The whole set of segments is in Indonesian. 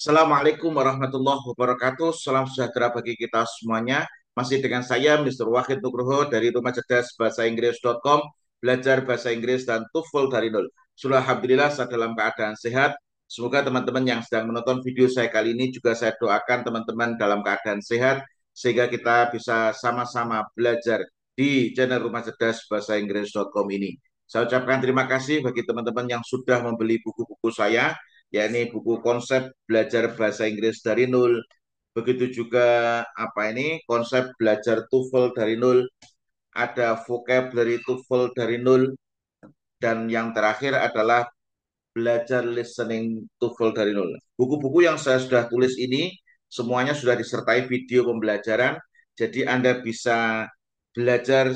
Assalamualaikum warahmatullahi wabarakatuh. Salam sejahtera bagi kita semuanya. Masih dengan saya, Mr. Wahid Nugroho dari Rumah Cerdas Bahasa Inggris.com, belajar bahasa Inggris dan TOEFL dari nol. Sudah Alhamdulillah saya dalam keadaan sehat. Semoga teman-teman yang sedang menonton video saya kali ini juga saya doakan teman-teman dalam keadaan sehat sehingga kita bisa sama-sama belajar di channel Rumah Cerdas Bahasa Inggris.com ini. Saya ucapkan terima kasih bagi teman-teman yang sudah membeli buku-buku saya, yakni buku konsep belajar bahasa Inggris dari nol. Begitu juga konsep belajar TOEFL dari nol, ada vocabulary TOEFL dari nol, dan yang terakhir adalah belajar listening TOEFL dari nol. Buku-buku yang saya sudah tulis ini semuanya sudah disertai video pembelajaran, jadi Anda bisa belajar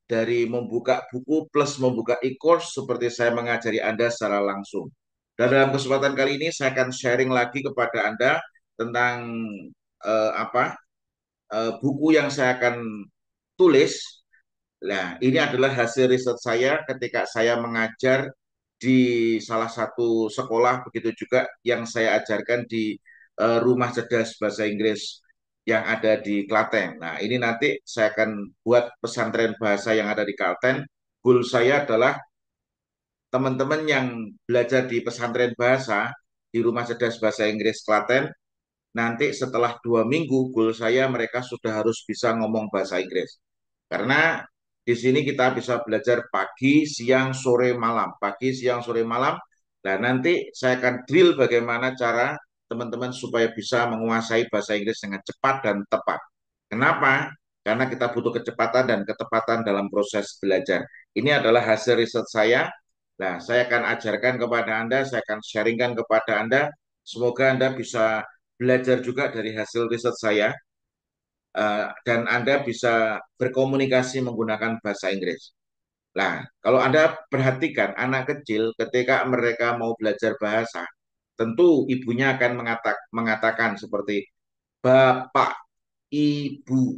dari membuka buku plus membuka e-course seperti saya mengajari Anda secara langsung. Dan dalam kesempatan kali ini saya akan sharing lagi kepada Anda tentang eh, apa buku yang saya akan tulis. Nah, ini adalah hasil riset saya ketika saya mengajar di salah satu sekolah, begitu juga yang saya ajarkan di Rumah Cerdas Bahasa Inggris yang ada di Klaten. Nah, ini nanti saya akan buat pesantren bahasa yang ada di Klaten. Goal saya adalah teman-teman yang belajar di pesantren bahasa di Rumah Cerdas Bahasa Inggris Klaten, nanti setelah 2 minggu, goal saya mereka sudah harus bisa ngomong bahasa Inggris. Karena di sini kita bisa belajar pagi, siang, sore, malam. Pagi, siang, sore, malam. Dan nanti saya akan drill bagaimana cara teman-teman supaya bisa menguasai bahasa Inggris dengan cepat dan tepat. Kenapa? Karena kita butuh kecepatan dan ketepatan dalam proses belajar. Ini adalah hasil riset saya. Nah, saya akan ajarkan kepada Anda, saya akan sharingkan kepada Anda. Semoga Anda bisa belajar juga dari hasil riset saya, dan Anda bisa berkomunikasi menggunakan bahasa Inggris. Nah, kalau Anda perhatikan anak kecil ketika mereka mau belajar bahasa, tentu ibunya akan mengatakan seperti bapak, ibu,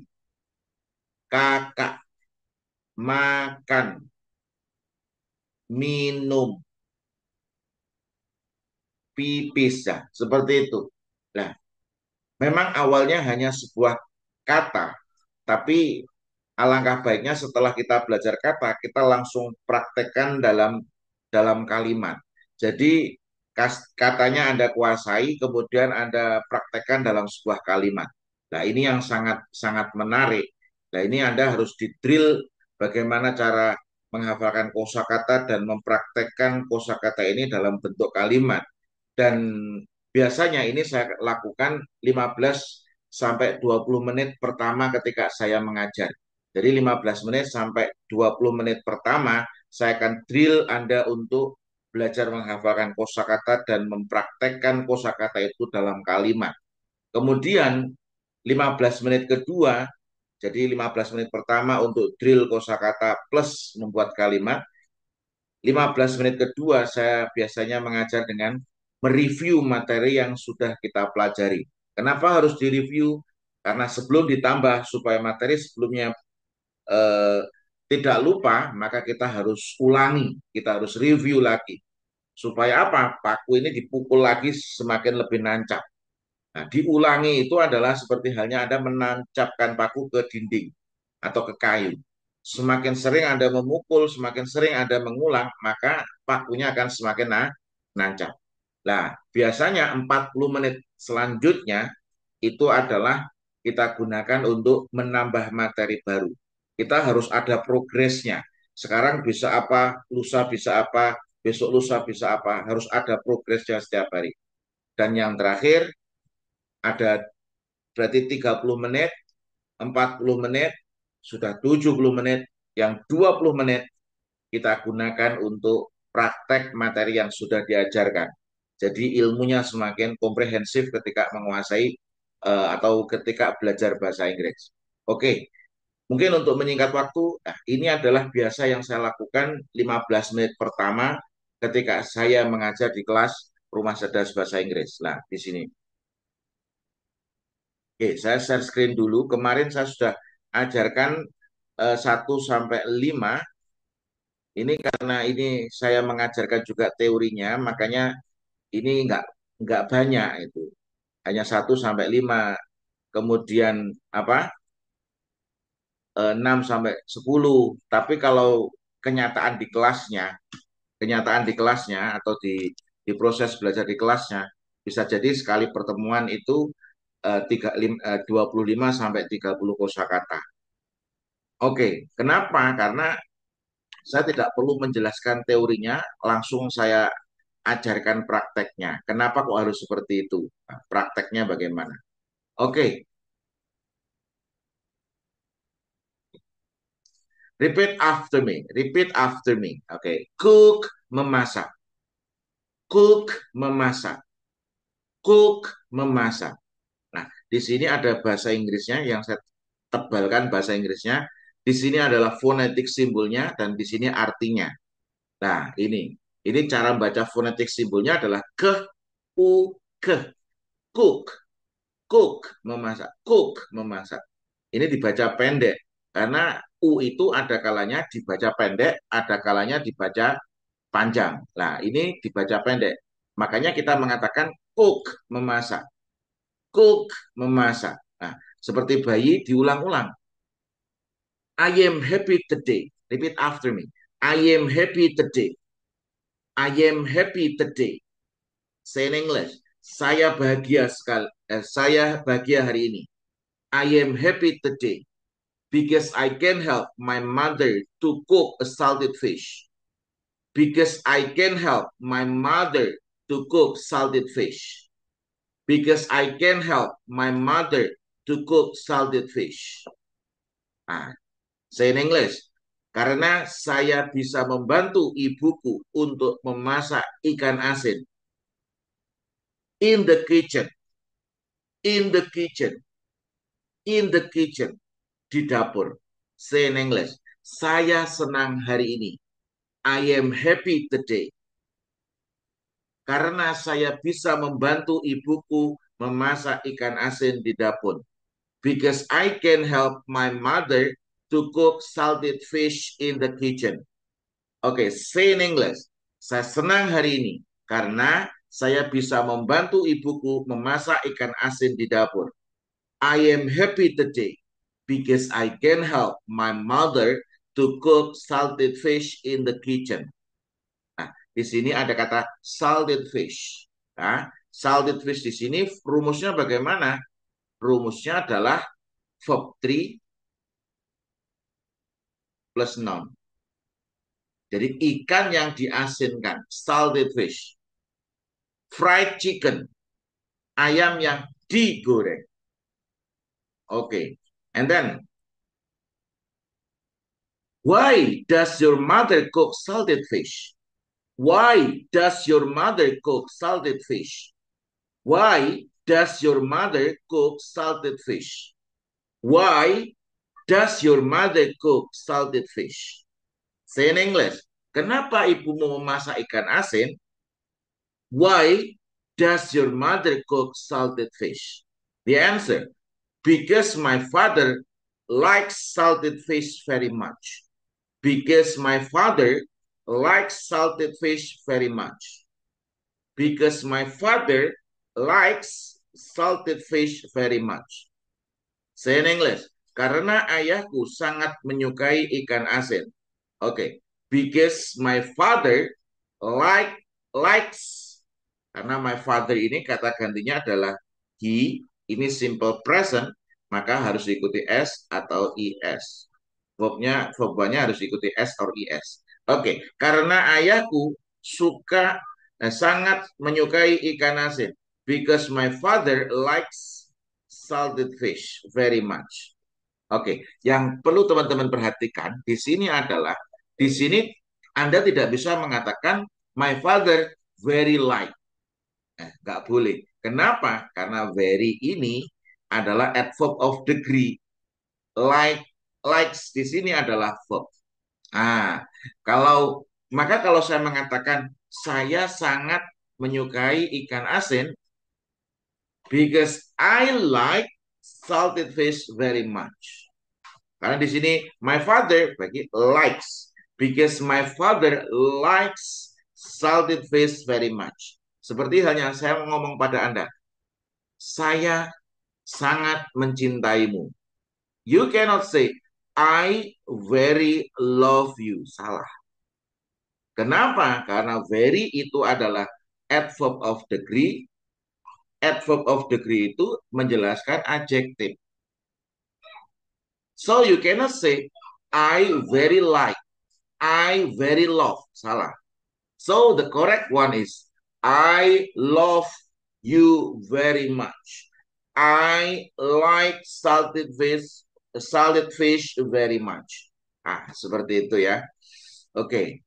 kakak, makan, minum, pipis, ya, seperti itu. Nah, memang awalnya hanya sebuah kata, tapi alangkah baiknya setelah kita belajar kata, kita langsung praktekkan dalam dalam kalimat. Jadi katanya Anda kuasai, kemudian Anda praktekkan dalam sebuah kalimat. Nah, ini yang sangat sangat menarik. Nah, ini Anda harus didrill bagaimana cara menghafalkan kosakata dan mempraktekkan kosakata ini dalam bentuk kalimat. Dan biasanya ini saya lakukan 15 sampai 20 menit pertama ketika saya mengajar. Jadi 15 menit sampai 20 menit pertama saya akan drill Anda untuk belajar menghafalkan kosakata dan mempraktekkan kosakata itu dalam kalimat. Kemudian 15 menit kedua, jadi 15 menit pertama untuk drill kosakata plus membuat kalimat. 15 menit kedua saya biasanya mengajar dengan mereview materi yang sudah kita pelajari. Kenapa harus direview? Karena sebelum ditambah supaya materi sebelumnya eh, tidak lupa, maka kita harus ulangi, kita harus review lagi. Supaya apa? Paku ini dipukul lagi semakin lebih nancap. Nah, diulangi itu adalah seperti halnya Anda menancapkan paku ke dinding atau ke kayu. Semakin sering Anda memukul, semakin sering Anda mengulang, maka pakunya akan semakin nancap. Nah, biasanya 40 menit selanjutnya itu adalah kita gunakan untuk menambah materi baru. Kita harus ada progresnya. Sekarang bisa apa, lusa bisa apa, besok lusa bisa apa. Harus ada progresnya setiap hari. Dan yang terakhir, ada berarti 30 menit, 40 menit, sudah 70 menit, yang 20 menit kita gunakan untuk praktek materi yang sudah diajarkan. Jadi ilmunya semakin komprehensif ketika menguasai atau ketika belajar bahasa Inggris. Oke, mungkin untuk menyingkat waktu, nah ini adalah biasa yang saya lakukan 15 menit pertama ketika saya mengajar di kelas Rumah Cerdas Bahasa Inggris. Nah, di sini. Oke, saya share screen dulu. Kemarin saya sudah ajarkan 1 sampai 5. Ini karena ini saya mengajarkan juga teorinya, makanya ini nggak banyak itu. hanya 1 sampai 5. Kemudian apa? 6 sampai 10. Tapi kalau kenyataan di kelasnya, atau di proses belajar di kelasnya, bisa jadi sekali pertemuan itu 25 sampai 30 kosakata. Oke, kenapa? Karena saya tidak perlu menjelaskan teorinya, langsung saya ajarkan prakteknya. Kenapa kok harus seperti itu? Nah, prakteknya bagaimana? Oke, repeat after me. Repeat after me. Oke, cook, memasak. Cook, memasak. Cook, memasak. Nah, di sini ada bahasa Inggrisnya yang saya tebalkan bahasa Inggrisnya. Di sini adalah fonetik simbolnya dan di sini artinya. Nah, ini cara membaca fonetik simbolnya adalah ke, u, ke. Cook, cook, memasak. Cook, memasak. Ini dibaca pendek karena u itu ada kalanya dibaca pendek, ada kalanya dibaca panjang. Nah, ini dibaca pendek. Makanya kita mengatakan cook, memasak. Cook, memasak. Nah, seperti bayi diulang-ulang. I am happy today. Repeat after me. I am happy today. I am happy today. Say in English. Saya bahagia sekali. Saya bahagia hari ini. I am happy today because I can help my mother to cook a salted fish. Because I can help my mother to cook salted fish. Because I can help my mother to cook salted fish. Nah, say in English. Karena saya bisa membantu ibuku untuk memasak ikan asin. In the kitchen. In the kitchen. In the kitchen. Di dapur. Say in English. Saya senang hari ini. I am happy today. Karena saya bisa membantu ibuku memasak ikan asin di dapur. Because I can help my mother to cook salted fish in the kitchen. Oke, say in English. Saya senang hari ini karena saya bisa membantu ibuku memasak ikan asin di dapur. I am happy today because I can help my mother to cook salted fish in the kitchen. Nah, di sini ada kata salted fish. Nah, salted fish di sini rumusnya bagaimana? Rumusnya adalah verb 3 plus noun. Jadi ikan yang diasinkan, salted fish. Fried chicken, ayam yang digoreng. Okay. And then, why does your mother cook salted fish? Why does your mother cook salted fish? Why does your mother cook salted fish? Why does your mother cook salted fish? Say in English. Kenapa ibumu memasak ikan asin? Why does your mother cook salted fish? The answer, because my father likes salted fish very much. Because my father likes salted fish very much. Because my father likes salted fish very much. Say in English. Karena ayahku sangat menyukai ikan asin. Oke. Okay. Because my father likes. Karena my father ini kata gantinya adalah he. Ini simple present. Maka harus diikuti s atau is. Verbnya harus ikuti S or IS. Oke, karena ayahku sangat menyukai ikan asin. Because my father likes salted fish very much. Oke, yang perlu teman-teman perhatikan di sini adalah di sini Anda tidak bisa mengatakan my father very like. Nggak boleh. Kenapa? Karena very ini adalah adverb of degree. Likes di sini adalah verb. Kalau saya mengatakan saya sangat menyukai ikan asin because I like salted fish very much. Karena di sini my father bagi likes because my father likes salted fish very much. Seperti hanya saya ngomong pada Anda, Saya sangat mencintaimu. You cannot say, I very love you. Salah. Kenapa? Karena very itu adalah adverb of degree. Adverb of degree itu menjelaskan adjektif. So you cannot say, I very like, I very love. Salah. So the correct one is, I love you very much. I like salted fish very much. Ah, seperti itu ya. Oke,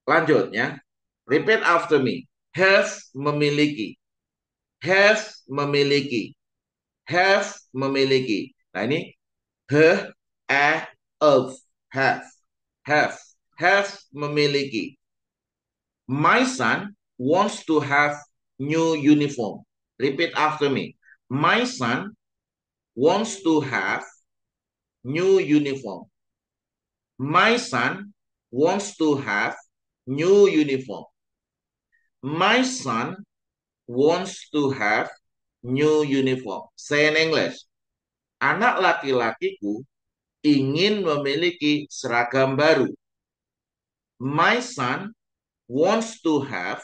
lanjutnya. Repeat after me. Have memiliki. Have memiliki. Have memiliki. Nah ini have, of, have. Have. Have memiliki. My son wants to have new uniform. Repeat after me. My son wants to have new uniform. My son wants to have new uniform. My son wants to have new uniform. Say in English. Anak laki-lakiku ingin memiliki seragam baru. My son wants to have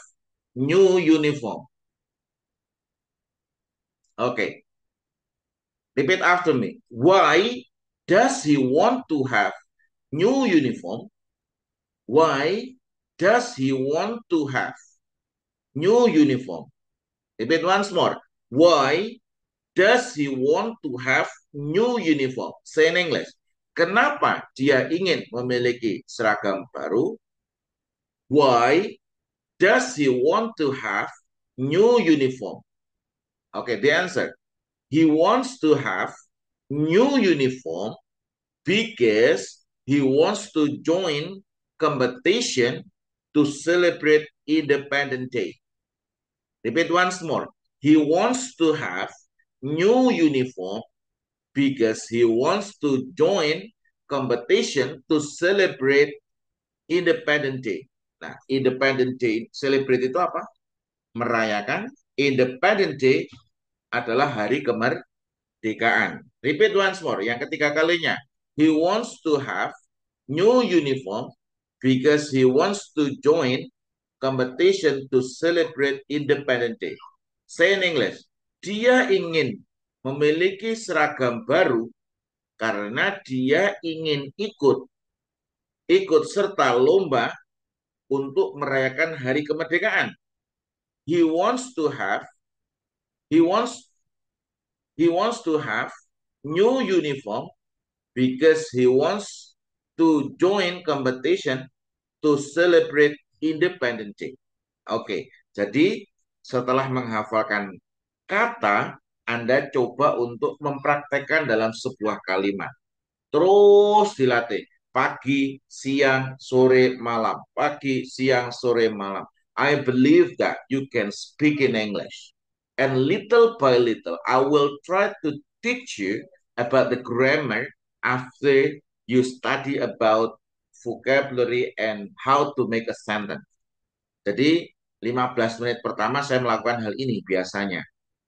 new uniform. Okay. Repeat after me. Why does he want to have new uniform? Why does he want to have new uniform? Repeat once more. Why does he want to have new uniform? Say in English. Kenapa dia ingin memiliki seragam baru? Why does he want to have new uniform? Okay, the answer. He wants to have new uniform because he wants to join competition to celebrate Independence Day. Repeat once more. He wants to have new uniform because he wants to join competition to celebrate Independence Day. Nah, Independence Day, celebrate itu apa? Merayakan. Independence Day adalah hari kemerdekaan. Repeat once more. Yang ketiga kalinya. He wants to have new uniform because he wants to join competition to celebrate Independence Day. Say in English. Dia ingin memiliki seragam baru karena dia ingin ikut serta lomba untuk merayakan hari kemerdekaan. He wants to have he wants he wants to have new uniform because he wants to join competition to celebrate Independence Day. Oke, jadi setelah menghafalkan kata, Anda coba untuk mempraktekkan dalam sebuah kalimat. Terus dilatih. Pagi, siang, sore, malam. Pagi, siang, sore, malam. I believe that you can speak in English. And little by little, I will try to teach you about the grammar after you study about vocabulary and how to make a sentence. Jadi 15 menit pertama saya melakukan hal ini biasanya.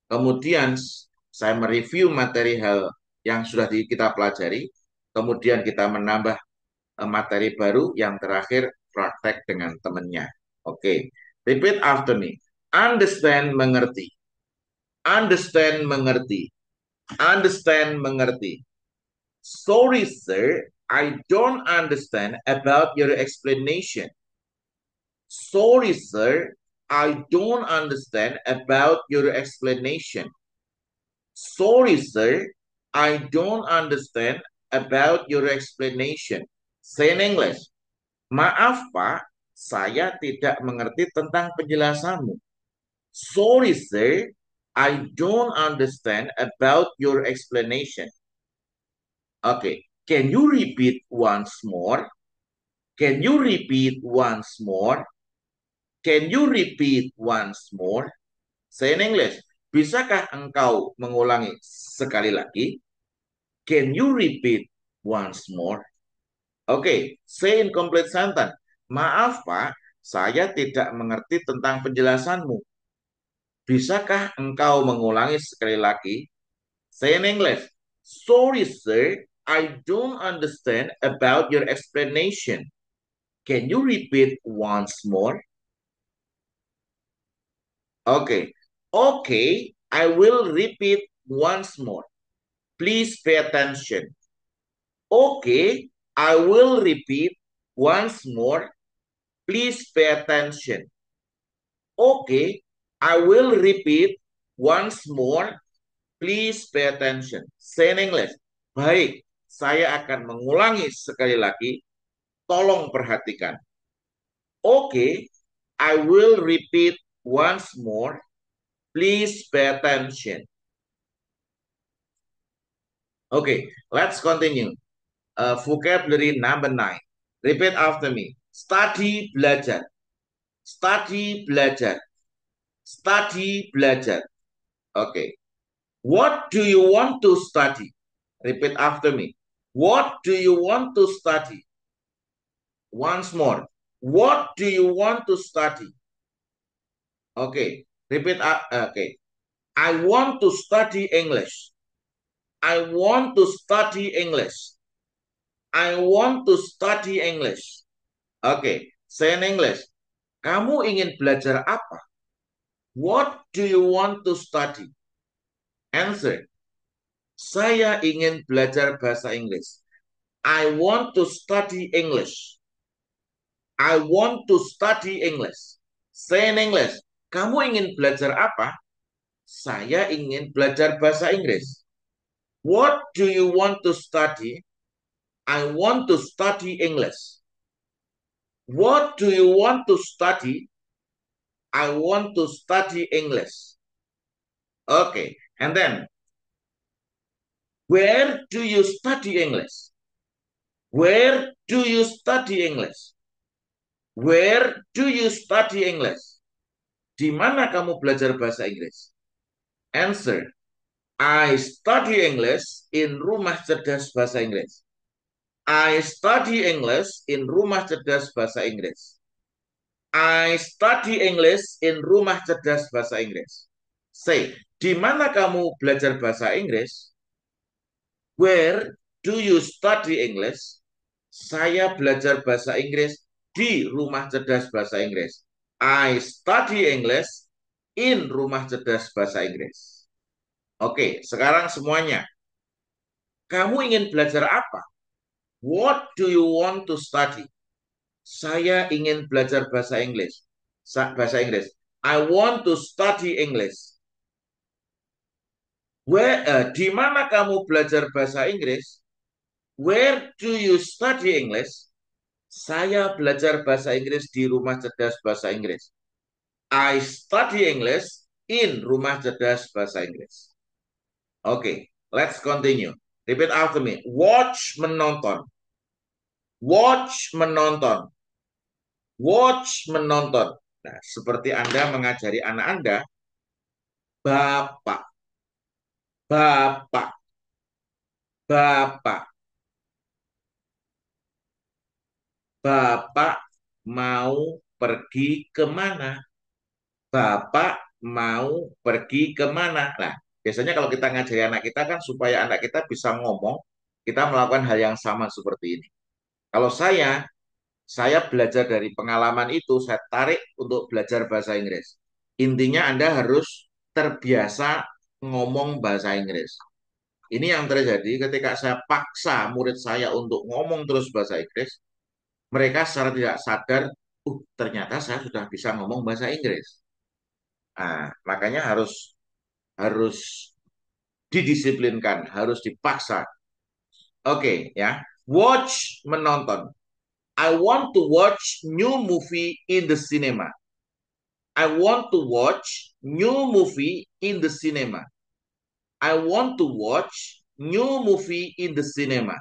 Kemudian saya mereview materi hal yang sudah kita pelajari. Kemudian kita menambah materi baru. Yang terakhir praktek dengan temannya. Oke. Repeat after me. Understand, mengerti. Understand, mengerti. Understand, mengerti. Sorry, sir. I don't understand about your explanation. Sorry, sir. I don't understand about your explanation. Sorry, sir. I don't understand about your explanation. Say in English. Maaf, Pak. Saya tidak mengerti tentang penjelasanmu. Sorry, sir. I don't understand about your explanation. Okay. Can you repeat once more? Can you repeat once more? Can you repeat once more? Say in English. Bisakah engkau mengulangi sekali lagi? Can you repeat once more? Okay, say in complete sentence. Maaf, Pak, saya tidak mengerti tentang penjelasanmu. Bisakah engkau mengulangi sekali lagi? Say in English. Sorry, sir. I don't understand about your explanation. Can you repeat once more? Okay. Okay, I will repeat once more. Please pay attention. Okay, I will repeat once more. Please pay attention. Okay, I will repeat once more. Please pay attention. Say in English. Baik, saya akan mengulangi sekali lagi. Tolong perhatikan. Okay, I will repeat once more. Please pay attention. Okay, let's continue. Vocabulary number 9. Repeat after me. Study, belajar. Study, belajar. Study, belajar. Okay. What do you want to study? Repeat after me. What do you want to study? Once more. What do you want to study? Okay. Repeat. Okay. I want to study English. I want to study English. I want to study English. Okay. Say in English. Kamu ingin belajar apa? What do you want to study? Answer. Saya ingin belajar bahasa Inggris. I want to study English. I want to study English. Say in English. Kamu ingin belajar apa? Saya ingin belajar bahasa Inggris. What do you want to study? I want to study English. What do you want to study? I want to study English. Okay. And then, where do you study English? Where do you study English? Where do you study English? Di mana kamu belajar bahasa Inggris? Answer. I study English in Rumah Cerdas Bahasa Inggris. I study English in Rumah Cerdas Bahasa Inggris. I study English in Rumah Cerdas Bahasa Inggris. Say, di mana kamu belajar bahasa Inggris? Where do you study English? Saya belajar bahasa Inggris di Rumah Cerdas Bahasa Inggris. I study English in Rumah Cerdas Bahasa Inggris. Oke, sekarang semuanya. Kamu ingin belajar apa? What do you want to study? Saya ingin belajar bahasa Inggris. Bahasa Inggris. I want to study English. Di mana kamu belajar bahasa Inggris? Where do you study English? Saya belajar bahasa Inggris di Rumah Cerdas Bahasa Inggris. I study English in Rumah Cerdas Bahasa Inggris. Oke, let's continue. Repeat after me. Watch, menonton. Watch, menonton. Watch, menonton. Nah, seperti Anda mengajari anak Anda, Bapak, Bapak, Bapak, Bapak mau pergi kemana? Bapak mau pergi kemana? Nah, biasanya kalau kita ngajari anak kita kan supaya anak kita bisa ngomong, kita melakukan hal yang sama seperti ini. Kalau saya belajar dari pengalaman itu, saya tarik untuk belajar bahasa Inggris. Intinya Anda harus terbiasa ngomong bahasa Inggris. Ini yang terjadi ketika saya paksa murid saya untuk ngomong terus bahasa Inggris, mereka secara tidak sadar, ternyata saya sudah bisa ngomong bahasa Inggris. Nah, makanya harus harus didisiplinkan, harus dipaksa. Oke, ya. Watch, menonton. I want to watch new movie in the cinema. I want to watch new movie in the cinema. I want to watch new movie in the cinema.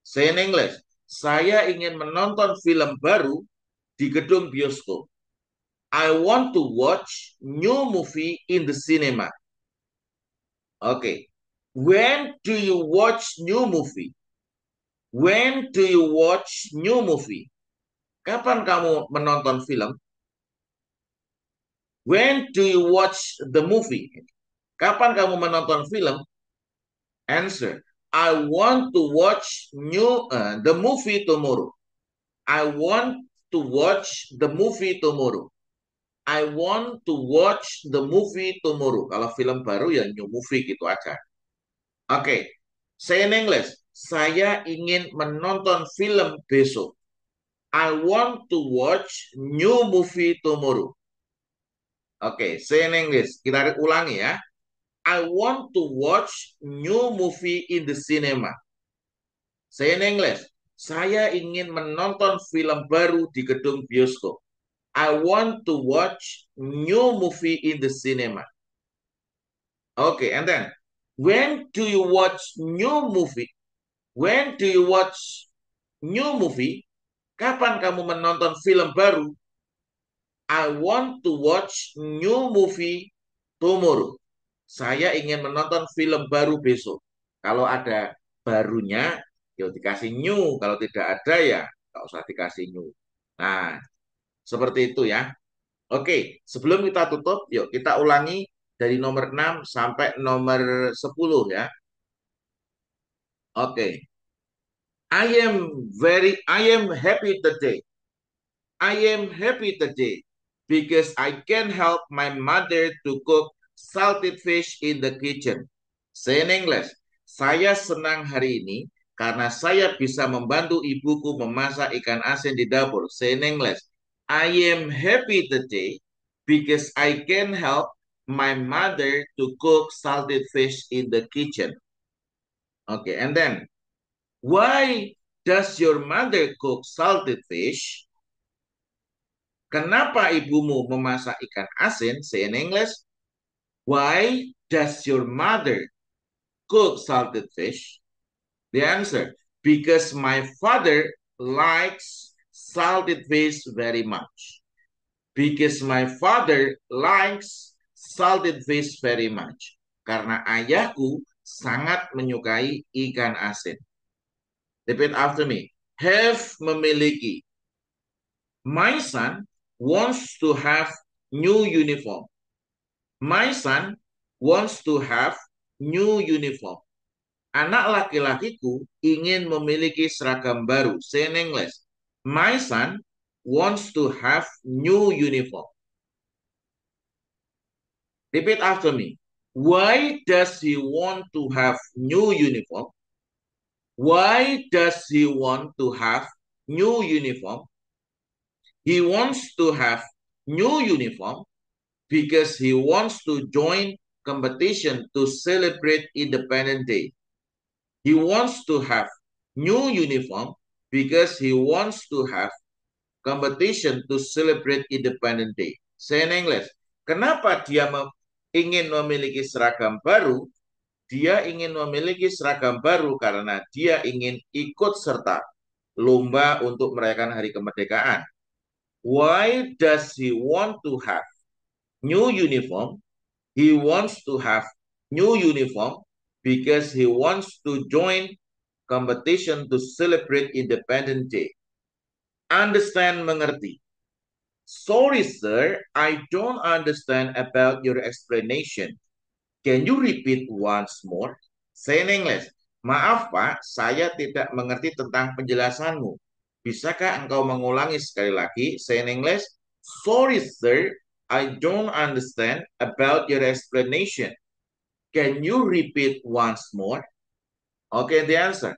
Say in English. Saya ingin menonton film baru di gedung bioskop. I want to watch new movie in the cinema. Okay. When do you watch new movie? When do you watch new movie? Kapan kamu menonton film? When do you watch the movie? Kapan kamu menonton film? Answer. I want to watch the movie tomorrow. I want to watch the movie tomorrow. I want to watch the movie tomorrow. Kalau film baru ya new movie gitu aja. Oke. Say in English. Saya ingin menonton film besok. I want to watch new movie tomorrow. Oke, say in English. Kita ulangi ya. I want to watch new movie in the cinema. Say in English. Saya ingin menonton film baru di gedung bioskop. I want to watch new movie in the cinema. Okay, and then when do you watch new movie? When do you watch new movie? Kapan kamu menonton film baru? I want to watch new movie tomorrow. Saya ingin menonton film baru besok. Kalau ada barunya, ya dikasih new. Kalau tidak ada, ya nggak usah dikasih new. Nah, seperti itu ya. Oke, sebelum kita tutup, yuk kita ulangi dari nomor 6 sampai nomor 10 ya. Oke. I am happy today. I am happy today because I can help my mother to cook salted fish in the kitchen. Say in English, saya senang hari ini karena saya bisa membantu ibuku memasak ikan asin di dapur. Say in English, I am happy today because I can help my mother to cook salted fish in the kitchen. Okay, and then, why does your mother cook salted fish? Kenapa ibumu memasak ikan asin? Say in English, why does your mother cook salted fish? The answer, because my father likes salted fish very much. Because my father likes salted fish very much. Karena ayahku sangat menyukai ikan asin. Repeat after me. Have, memiliki. My son wants to have new uniform. My son wants to have new uniform. Anak laki-lakiku ingin memiliki seragam baru. Say in English. My son wants to have new uniform. Repeat after me. Why does he want to have new uniform? Why does he want to have new uniform? He wants to have new uniform because he wants to join competition to celebrate Independence Day. He wants to have new uniform because he wants to have competition to celebrate Independence Day. Say in English, kenapa dia ingin memiliki seragam baru? Dia ingin memiliki seragam baru karena dia ingin ikut serta lomba untuk merayakan hari kemerdekaan. Why does he want to have new uniform? He wants to have new uniform because he wants to join competition to celebrate Independence Day. Understand, mengerti. Sorry, sir, I don't understand about your explanation. Can you repeat once more? Say in English. Maaf, Pak, saya tidak mengerti tentang penjelasanmu. Bisakah engkau mengulangi sekali lagi? Say in English. Sorry, sir, I don't understand about your explanation. Can you repeat once more? Okay, the answer.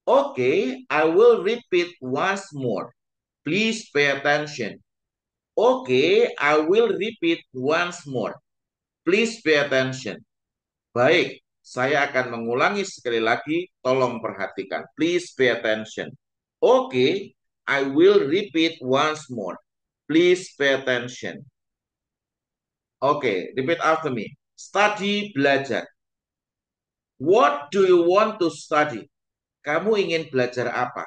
Okay, I will repeat once more. Please pay attention. Okay, I will repeat once more. Please pay attention. Baik, saya akan mengulangi sekali lagi. Tolong perhatikan. Please pay attention. Okay, I will repeat once more. Please pay attention. Okay, repeat after me. Study, belajar. What do you want to study? Kamu ingin belajar apa?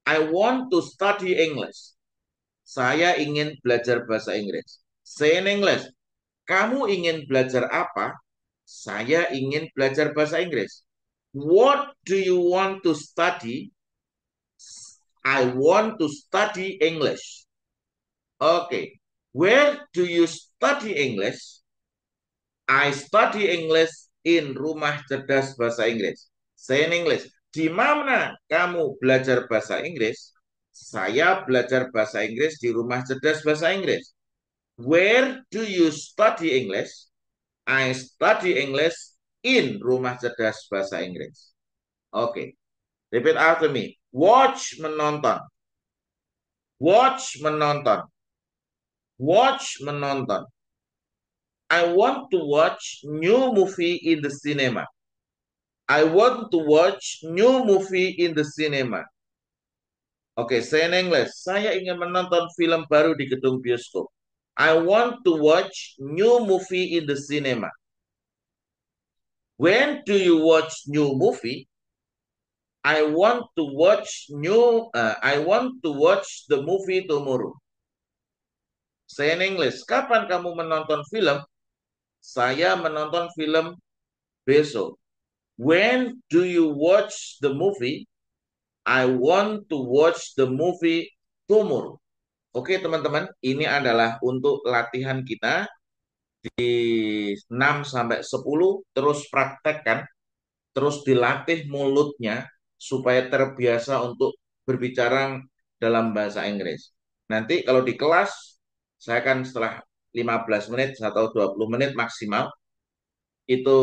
I want to study English. Saya ingin belajar bahasa Inggris. Say in English. Kamu ingin belajar apa? Saya ingin belajar bahasa Inggris. What do you want to study? I want to study English. Oke. Where do you study English? I study English in Rumah Cerdas Bahasa Inggris. Say in English. Di mana kamu belajar bahasa Inggris? Saya belajar bahasa Inggris di Rumah Cerdas Bahasa Inggris. Where do you study English? I study English in Rumah Cerdas Bahasa Inggris. Oke, okay. Repeat after me. Watch menonton. Watch menonton. Watch menonton. I want to watch new movie in the cinema. I want to watch new movie in the cinema. Oke, say in English. Saya ingin menonton film baru di gedung bioskop. I want to watch new movie in the cinema. When do you watch new movie? I want to watch the movie tomorrow. Say in English. Kapan kamu menonton film? Saya menonton film besok. When do you watch the movie? I want to watch the movie tomorrow. Oke, teman-teman, ini adalah untuk latihan kita di 6 sampai 10 terus praktekkan, terus dilatih mulutnya supaya terbiasa untuk berbicara dalam bahasa Inggris. Nanti kalau di kelas saya akan setelah 15 menit atau 20 menit maksimal itu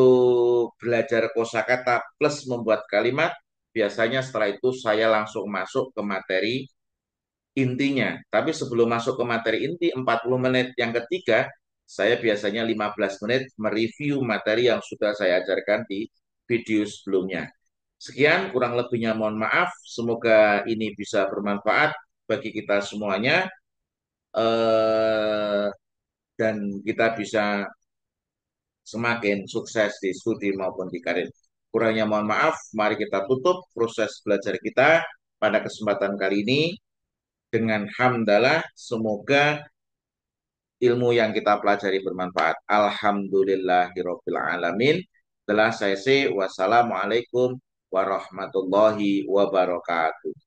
belajar kosakata plus membuat kalimat. Biasanya setelah itu saya langsung masuk ke materi intinya. Tapi sebelum masuk ke materi inti 40 menit yang ketiga, saya biasanya 15 menit mereview materi yang sudah saya ajarkan di video sebelumnya. Sekian, kurang lebihnya mohon maaf. Semoga ini bisa bermanfaat bagi kita semuanya. Dan kita bisa semakin sukses di studi maupun di karir. Kurangnya mohon maaf, mari kita tutup proses belajar kita pada kesempatan kali ini dengan hamdalah. Semoga ilmu yang kita pelajari bermanfaat. Alhamdulillahirabbil alamin. Telah saya say wassalamualaikum warahmatullahi wabarakatuh.